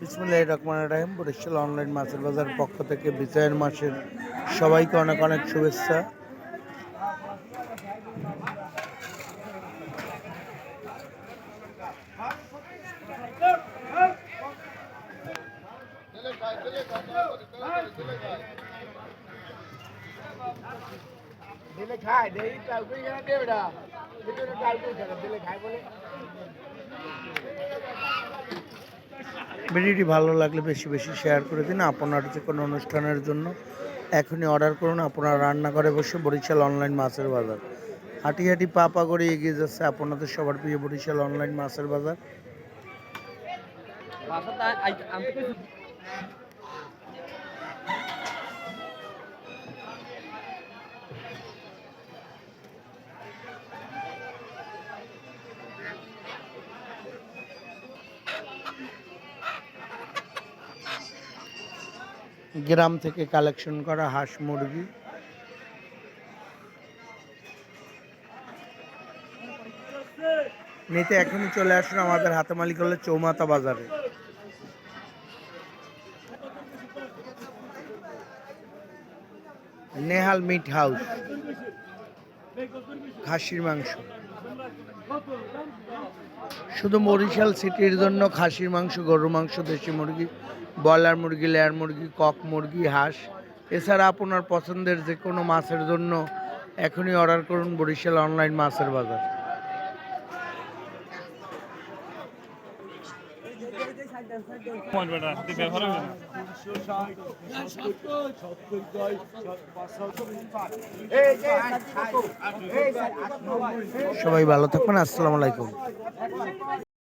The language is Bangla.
বিসমিল্লাহির রহমানির রহিম। বরিশাল অনলাইন মাছের বাজার পক্ষ থেকে বিজয়ের মাসের সবাইকে অনেক অনেক শুভেচ্ছা। ভিডিওটি ভালো লাগলে বেশি বেশি শেয়ার করে দিন। আপনার যে কোনো অনুষ্ঠানের জন্য এখনই অর্ডার করুন। আপনারা রান্নাঘরে বসে বরিশাল অনলাইন মাছের বাজার হাঁটি হাঁটি পা পা করে এগিয়ে যাচ্ছে আপনাদের সবার প্রিয় বরিশাল অনলাইন মাছের বাজার। গ্রাম থেকে কালেকশন করা হাঁস মুরগি, নিতে এখনই চলে আসুন আমাদের হাতেমালি করলে চৌমাথা বাজারে। নেহাল মিট হাউস, খাসির মাংস শুধু বরিশাল সিটির জন্য। খাসির মাংস, গরুর মাংস, দেশি মুরগি, ব্রয়লার মুরগি, লেয়ার মুরগি, কক মুরগি, হাঁস, এছাড়া আপনার পছন্দের যে কোনো মাছের জন্য এখনই অর্ডার করুন বরিশাল অনলাইন মাছের বাজার। সবাই ভালো থাকবেন। আসসালামু আলাইকুম।